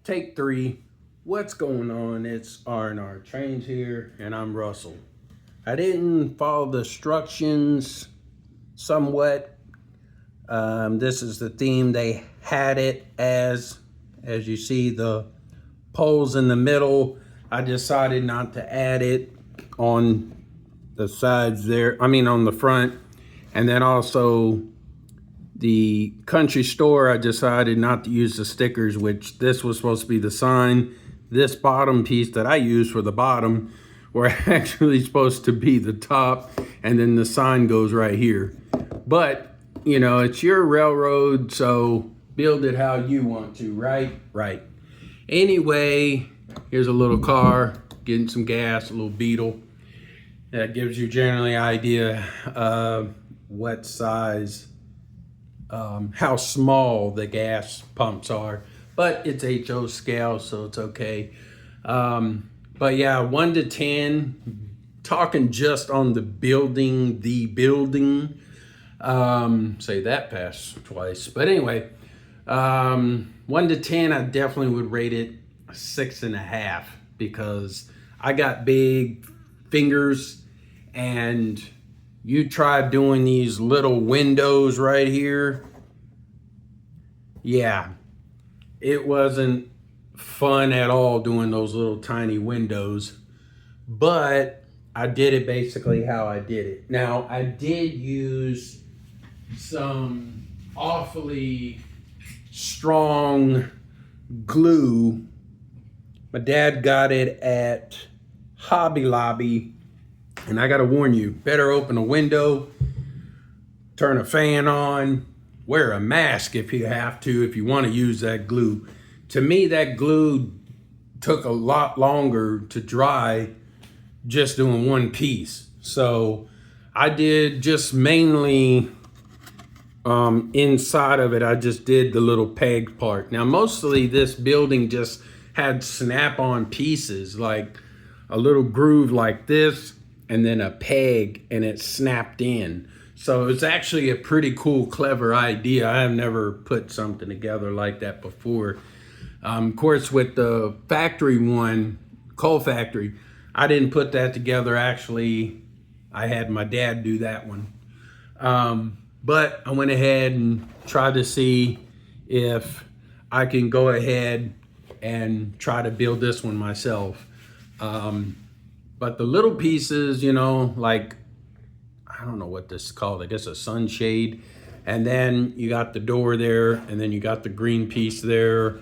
Take three. What's going on? It's R&R Trains here, and I'm Russell. I didn't follow the instructions somewhat. This is the theme they had it as you see the poles in the middle. I decided not to add it on the sides there. On the front, and then also the country store, I decided not to use the stickers, which this was supposed to be the sign. This bottom piece that I used for the bottom were actually supposed to be the top, and then the sign goes right here. But, you know, it's your railroad, so build it how you want to, right? Right. Anyway, here's a little car, getting some gas, a little Beetle. That gives you generally an idea of what size, how small the gas pumps are, but it's HO scale, so it's okay. But yeah, 1 to 10, talking just on the building, say that past twice, but anyway, 1 to 10, I definitely would rate it a 6.5 because I got big fingers, and you try doing these little windows right here. Yeah, it wasn't fun at all doing those little tiny windows, but I did it basically how I did it. Now, I did use some awfully strong glue. My dad got it at Hobby Lobby, and I gotta warn you, better open a window, turn a fan on, wear a mask if you have to, if you want to use that glue. To me, that glue took a lot longer to dry just doing one piece. So I did just mainly inside of it, I just did the little peg part. Now, mostly this building just had snap-on pieces, like a little groove like this, and then a peg, and it snapped in. So it's actually a pretty cool, clever idea. I have never put something together like that before. Of course, with the factory one, Coal Factory, I didn't put that together. Actually, I had my dad do that one. But I went ahead and tried to see if I can go ahead and try to build this one myself. But the little pieces, you know, like, I don't know what this is called. I guess a sunshade. And then you got the door there, and then you got the green piece there,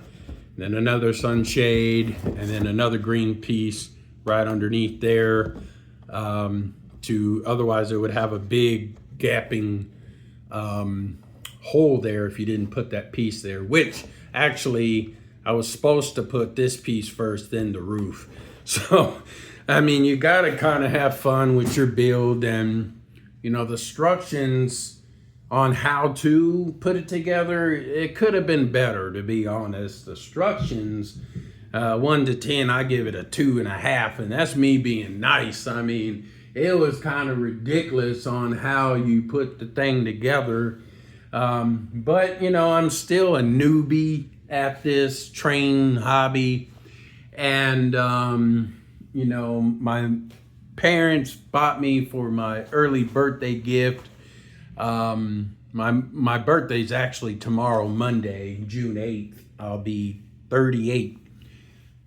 then another sunshade, and then another green piece right underneath there. Otherwise it would have a big gapping hole there if you didn't put that piece there, which actually I was supposed to put this piece first, then the roof. So, I mean, you got to kind of have fun with your build, and, you know, the instructions on how to put it together, it could have been better, to be honest. The instructions, 1 to 10, I give it a 2.5, and that's me being nice. I mean, it was kind of ridiculous on how you put the thing together. But, you know, I'm still a newbie at this train hobby. And, you know, my parents bought me for my early birthday gift. My birthday's actually tomorrow, Monday, June 8th. I'll be 38.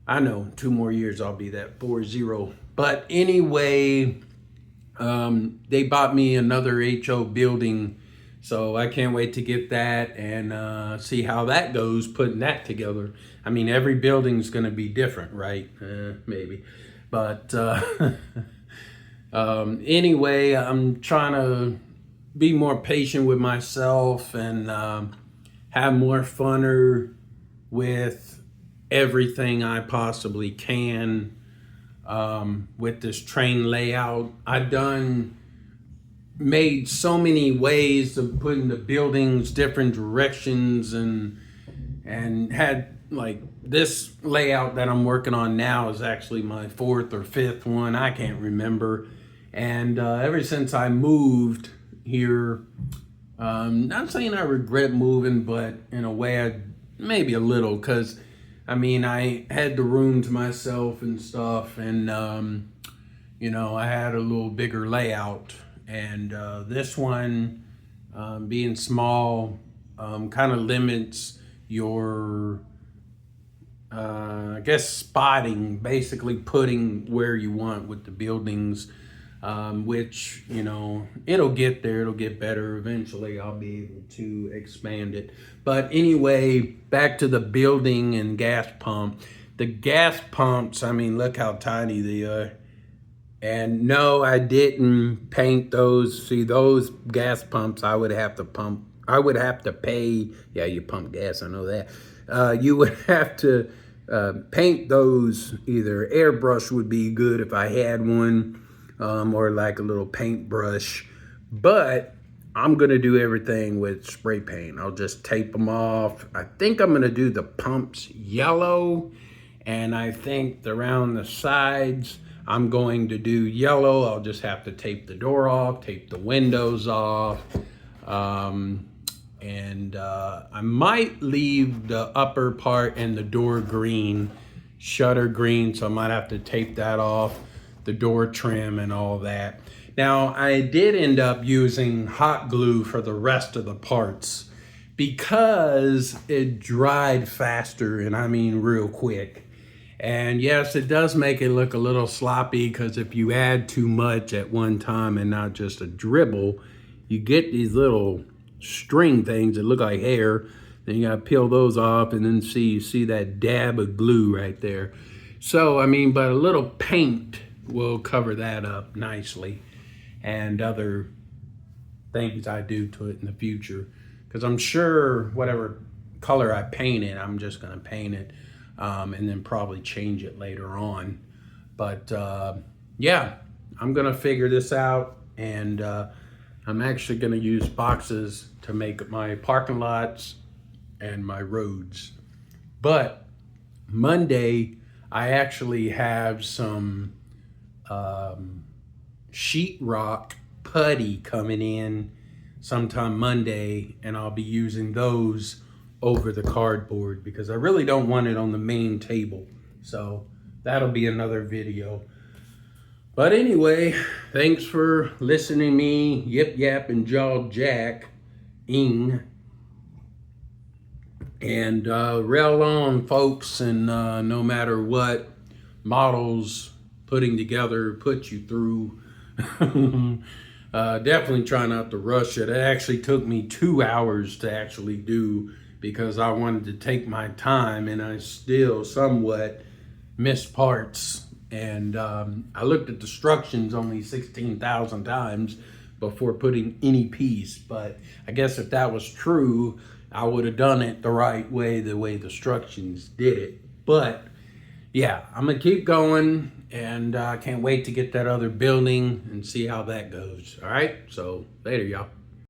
I know, 2 more years I'll be that 40. But anyway, they bought me another HO building, so I can't wait to get that and see how that goes, putting that together. I mean, every building's gonna be different, right? Maybe. But anyway, I'm trying to be more patient with myself and have more funner with everything I possibly can with this train layout. I've made so many ways of putting the buildings different directions, and had, like, this layout that I'm working on now is actually my 4th or 5th one, I can't remember. And ever since I moved here, not saying I regret moving, but in a way maybe a little, because I mean, I had the room to myself and stuff, and you know, I had a little bigger layout. And this one, being small, kind of limits your, I guess, spotting, basically putting where you want with the buildings, which, you know, it'll get there, it'll get better. Eventually, I'll be able to expand it. But anyway, back to the building and gas pump. The gas pumps, I mean, look how tiny they are. And no, I didn't paint those. See, those gas pumps, I would have to pay. Yeah, you pump gas, I know that. You would have to paint those. Either airbrush would be good if I had one, or like a little paintbrush. But I'm gonna do everything with spray paint. I'll just tape them off. I think I'm gonna do the pumps yellow, and I think around the sides, I'm going to do yellow. I'll just have to tape the door off, tape the windows off. And I might leave the upper part and the door green, shutter green, so I might have to tape that off, the door trim and all that. Now, I did end up using hot glue for the rest of the parts because it dried faster, and I mean real quick. And yes, it does make it look a little sloppy because if you add too much at one time and not just a dribble, you get these little string things that look like hair. Then you gotta peel those off and then you see that dab of glue right there. So, I mean, but a little paint will cover that up nicely, and other things I do to it in the future. Because I'm sure whatever color I paint it, I'm just gonna paint it. And then probably change it later on. But yeah, I'm gonna figure this out, and I'm actually gonna use boxes to make my parking lots and my roads. But Monday, I actually have some sheetrock putty coming in sometime Monday, and I'll be using those over the cardboard because I really don't want it on the main table. So that'll be another video. But anyway, thanks for listening to me yip yap and jaw jack ing. And rail on, folks, and no matter what models putting together put you through, definitely try not to rush it. It actually took me 2 hours to actually do because I wanted to take my time, and I still somewhat missed parts. And I looked at the instructions only 16,000 times before putting any piece. But I guess if that was true, I would have done it the right way, the way the instructions did it. But yeah, I'm gonna keep going, and I can't wait to get that other building and see how that goes. All right, so later, y'all.